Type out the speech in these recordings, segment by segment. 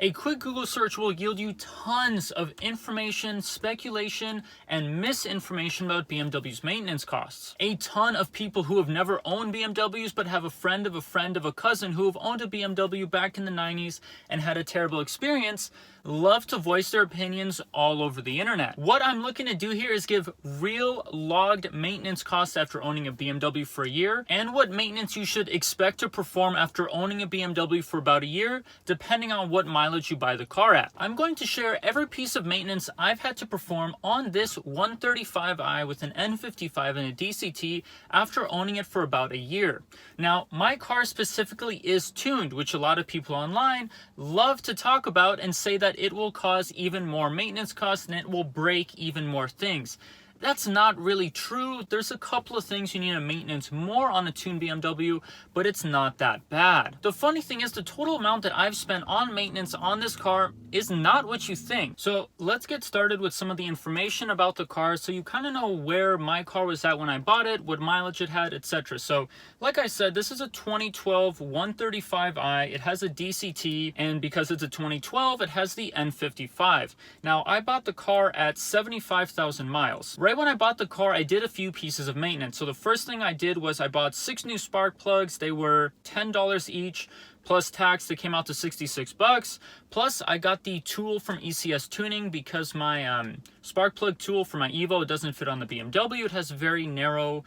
A quick Google search will yield you tons of information, speculation, and misinformation about BMW's maintenance costs. A ton of people who have never owned BMWs but have a friend of a friend of a cousin who have owned a BMW back in the 90s and had a terrible experience love to voice their opinions all over the internet. What I'm looking to do here is give real logged maintenance costs after owning a BMW for a year, and what maintenance you should expect to perform after owning a BMW for about a year, depending on what mileage you buy the car at. I'm going to share every piece of maintenance I've had to perform on this 135i with an N55 and a DCT after owning it for about a year. Now, my car specifically is tuned, which a lot of people online love to talk about and say that it will cause even more maintenance costs and it will break even more things. That's not really true. There's a couple of things you need to maintenance more on a tuned BMW, but it's not that bad. The funny thing is the total amount that I've spent on maintenance on this car is not what you think. So let's get started with some of the information about the car so you kind of know where my car was at when I bought it, what mileage it had, etc. So like I said, this is a 2012 135i. It has a DCT, and because it's a 2012, it has the N55. Now, I bought the car at 75,000 miles. Right when I bought the car, I did a few pieces of maintenance. So the first thing I did was I bought 6 new spark plugs. They were $10 each. Plus tax, they came out to 66 bucks. Plus, I got the tool from ECS Tuning because my spark plug tool for my Evo, it doesn't fit on the BMW. It has very narrow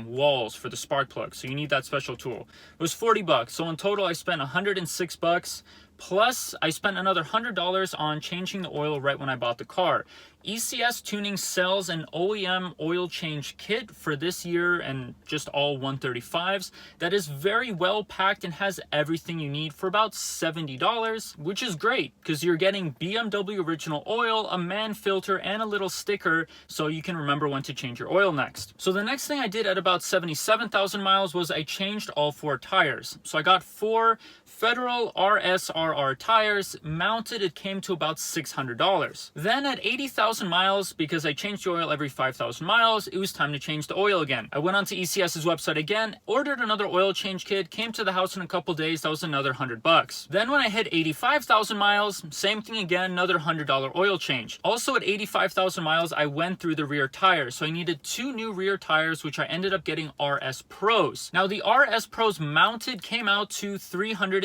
walls for the spark plug, so you need that special tool. It was 40 bucks. So in total, I spent 106 bucks. Plus, I spent another $100 on changing the oil right when I bought the car. ECS Tuning sells an OEM oil change kit for this year and just all 135s that is very well packed and has everything you need for about $70, which is great because you're getting BMW original oil, a man filter, and a little sticker so you can remember when to change your oil next. So the next thing I did at about 77,000 miles was I changed all 4 tires. So I got 4 Federal RSRR tires mounted. It came to about $600. Then at 80,000 miles, because I changed the oil every 5,000 miles, it was time to change the oil again. I went onto ECS's website again, ordered another oil change kit, came to the house in a couple days. That was another 100 bucks. Then when I hit 85,000 miles, same thing again, another $100 oil change. Also at 85,000 miles, I went through the rear tires. So I needed 2 new rear tires, which I ended up getting RS Pros. Now the RS Pros mounted came out to $320.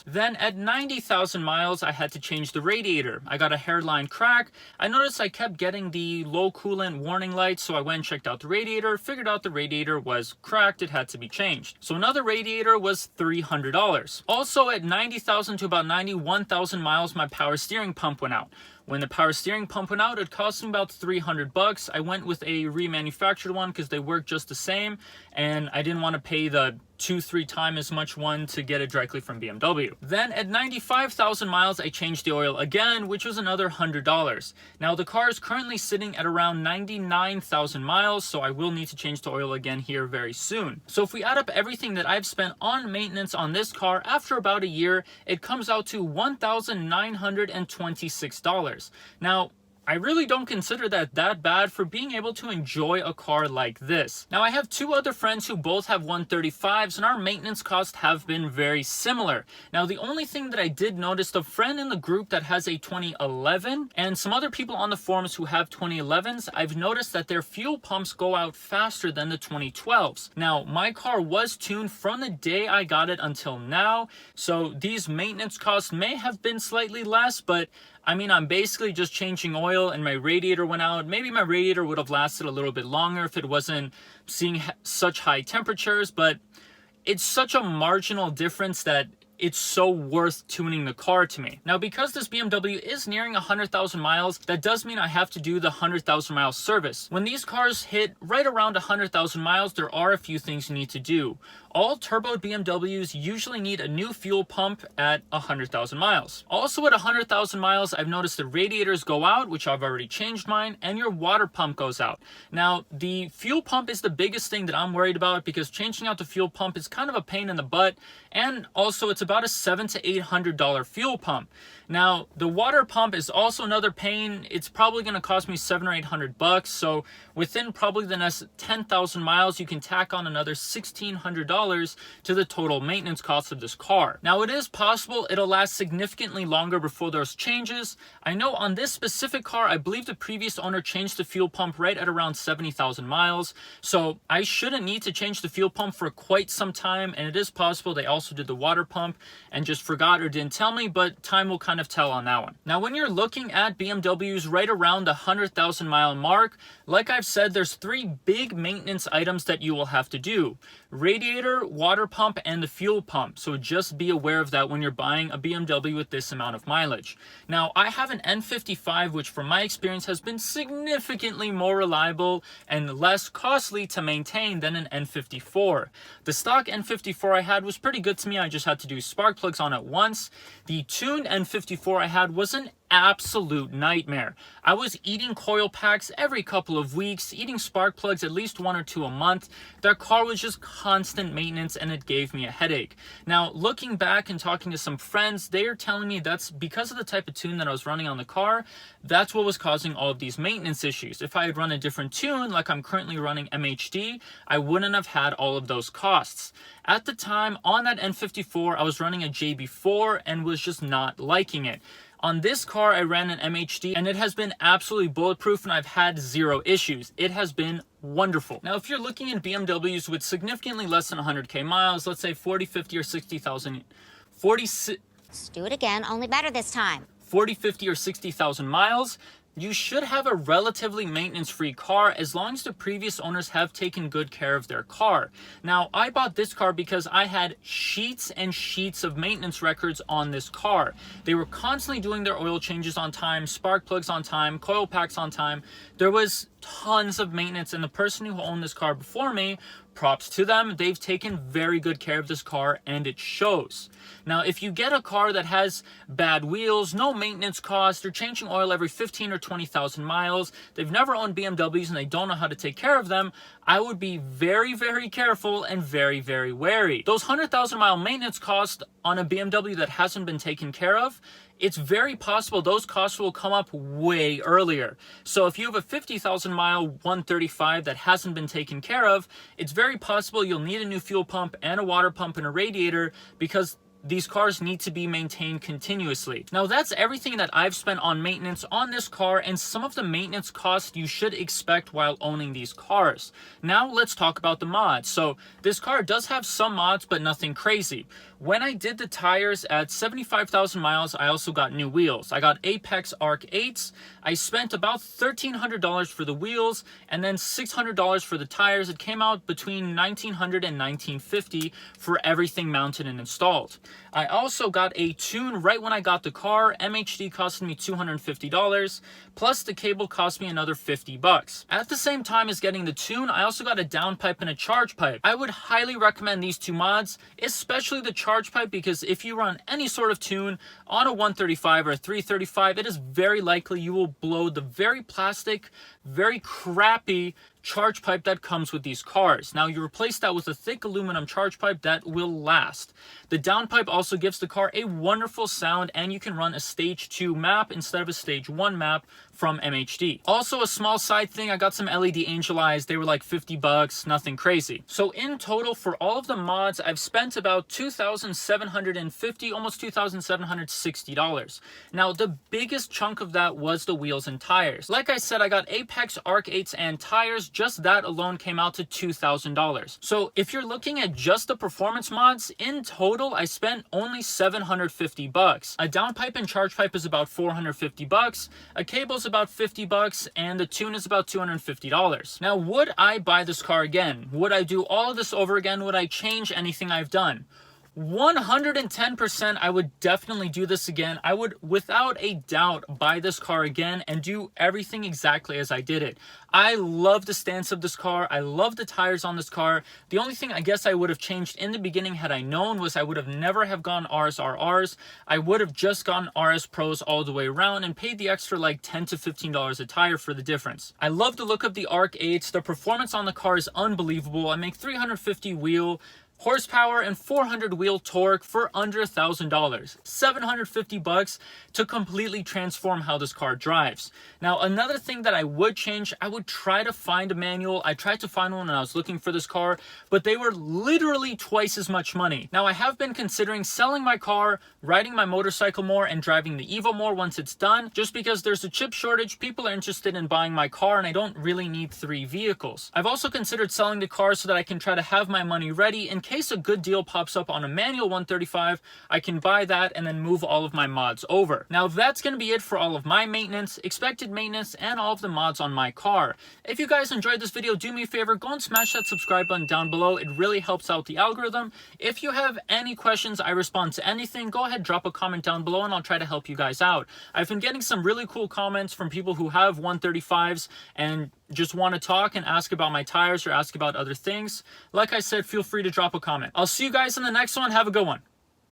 Then at 90,000 miles, I had to change the radiator. I got a hairline crack. I noticed I kept getting the low coolant warning lights, so I went and checked out the radiator, figured out the radiator was cracked, it had to be changed. So another radiator was $300. Also at 90,000 to about 91,000 miles, my power steering pump went out. When the power steering pump went out, it cost me about 300 bucks. I went with a remanufactured one because they work just the same, and I didn't want to pay the 2-3 times as much one to get it directly from BMW. Then at 95,000 miles, I changed the oil again, which was another $100. Now the car is currently sitting at around 99,000 miles, so I will need to change the oil again here very soon. So if we add up everything that I've spent on maintenance on this car after about a year, it comes out to $1,926. Now, I really don't consider that bad for being able to enjoy a car like this. Now, I have 2 other friends who both have 135s, and our maintenance costs have been very similar. Now, the only thing that I did notice, the friend in the group that has a 2011 and some other people on the forums who have 2011s, I've noticed that their fuel pumps go out faster than the 2012s. Now, my car was tuned from the day I got it until now, so these maintenance costs may have been slightly less, but I mean, I'm basically just changing oil and my radiator went out. Maybe my radiator would have lasted a little bit longer if it wasn't seeing such high temperatures, but it's such a marginal difference that it's so worth tuning the car to me. Now, because this BMW is nearing 100,000 miles, that does mean I have to do the 100,000 mile service. When these cars hit right around 100,000 miles, there are a few things you need to do. All turbo BMWs usually need a new fuel pump at 100,000 miles. Also at 100,000 miles, I've noticed the radiators go out, which I've already changed mine, and your water pump goes out. Now, the fuel pump is the biggest thing that I'm worried about because changing out the fuel pump is kind of a pain in the butt, and also it's a about a $700 to $800 fuel pump. Now, the water pump is also another pain. It's probably going to cost me $700 or $800. So within probably the next 10,000 miles, you can tack on another $1,600 to the total maintenance cost of this car. Now, it is possible it'll last significantly longer before those changes. I know on this specific car, I believe the previous owner changed the fuel pump right at around 70,000 miles. So I shouldn't need to change the fuel pump for quite some time. And it is possible they also did the water pump and just forgot or didn't tell me, but time will kind of tell on that one. Now, when you're looking at BMWs right around the 100,000 mile mark, like I've said, there's 3 big maintenance items that you will have to do: radiator, water pump, and the fuel pump. So just be aware of that when you're buying a BMW with this amount of mileage. Now, I have an N55, which from my experience has been significantly more reliable and less costly to maintain than an N54. The stock N54 I had was pretty good to me. I just had to do spark plugs on it once. The tuned N54 I had was an absolute nightmare. I was eating coil packs every couple of weeks, eating spark plugs at least 1 or 2 a month. That car was just constant maintenance and it gave me a headache. Now, looking back and talking to some friends, they are telling me that's because of the type of tune that I was running on the car. That's what was causing all of these maintenance issues. If I had run a different tune, like I'm currently running MHD, I wouldn't have had all of those costs. At the time, on that N54, I was running a JB4 and was just not liking it. On this car, I ran an MHD and it has been absolutely bulletproof and I've had 0 issues. It has been wonderful. Now, if you're looking at BMWs with significantly less than 100K miles, let's say 40, 50, or 60,000, 40... Let's do it again, only better this time. 40, 50, or 60,000 miles, you should have a relatively maintenance-free car as long as the previous owners have taken good care of their car. Now, I bought this car because I had sheets and sheets of maintenance records on this car. They were constantly doing their oil changes on time, spark plugs on time, coil packs on time. There was tons of maintenance, and the person who owned this car before me, props to them, they've taken very good care of this car and it shows. Now, if you get a car that has bad wheels, no maintenance costs, they're changing oil every 15 or 20,000 miles, they've never owned BMWs and they don't know how to take care of them, I would be very, very careful and very, very wary. Those 100,000 mile maintenance costs on a BMW that hasn't been taken care of, it's very possible those costs will come up way earlier. So if you have a 50,000 mile 135 that hasn't been taken care of, it's very possible you'll need a new fuel pump and a water pump and a radiator because these cars need to be maintained continuously. Now, that's everything that I've spent on maintenance on this car and some of the maintenance costs you should expect while owning these cars. Now, let's talk about the mods. So this car does have some mods, but nothing crazy. When I did the tires at 75,000 miles, I also got new wheels. I got Apex Arc 8s. I spent about $1,300 for the wheels and then $600 for the tires. It came out between $1,900 and $1,950 for everything mounted and installed. I also got a tune right when I got the car. MHD cost me $250, plus the cable cost me another $50. At the same time as getting the tune, I also got a downpipe and a charge pipe. I would highly recommend these 2 mods, especially the charge pipe, because if you run any sort of tune on a 135 or a 335, it is very likely you will blow the very plastic, very crappy charge pipe that comes with these cars. Now, you replace that with a thick aluminum charge pipe that will last. The downpipe also gives the car a wonderful sound, and you can run a stage 2 map instead of a stage 1 map from MHD. Also, a small side thing, I got some LED angel eyes. They were like $50, nothing crazy. So in total, for all of the mods, I've spent about $2,750, almost $2,760. Now, the biggest chunk of that was the wheels and tires. Like I said, I got Apex Arc 8s and tires. Just that alone came out to $2,000. So if you're looking at just the performance mods, in total, I spent only $750. A downpipe and charge pipe is about $450. A cable's about $50, and the tune is about $250. Now, would I buy this car again? Would I do all of this over again? Would I change anything I've done? 110% I would definitely do this again. I would without a doubt buy this car again and do everything exactly as I did it. I love the stance of this car. I love the tires on this car. The only thing I guess I would have changed in the beginning had I known was I would have never have gone RSRRs. I would have just gone RS Pros all the way around and paid the extra like $10 to $15 a tire for the difference. I love the look of the Arc 8s. The performance on the car is unbelievable. I make 350 wheel, horsepower and 400 wheel torque for under $1,000. $750 to completely transform how this car drives. Now, another thing that I would change, I would try to find a manual. I tried to find one when I was looking for this car, but they were literally twice as much money. Now, I have been considering selling my car, riding my motorcycle more, and driving the Evo more once it's done, just because there's a chip shortage. People are interested in buying my car, and I don't really need 3 vehicles. I've also considered selling the car so that I can try to have my money ready in case a good deal pops up on a manual 135. I can buy that and then move all of my mods over. Now, that's going to be it for all of my maintenance, expected maintenance, and all of the mods on my car. If you guys enjoyed this video, do me a favor, go and smash that subscribe button down below. It really helps out the algorithm. If you have any questions, I respond to anything, go ahead, drop a comment down below, and I'll try to help you guys out. I've been getting some really cool comments from people who have 135s and just want to talk and ask about my tires or ask about other things. Like I said, feel free to drop a comment. I'll see you guys in the next one. Have a good one.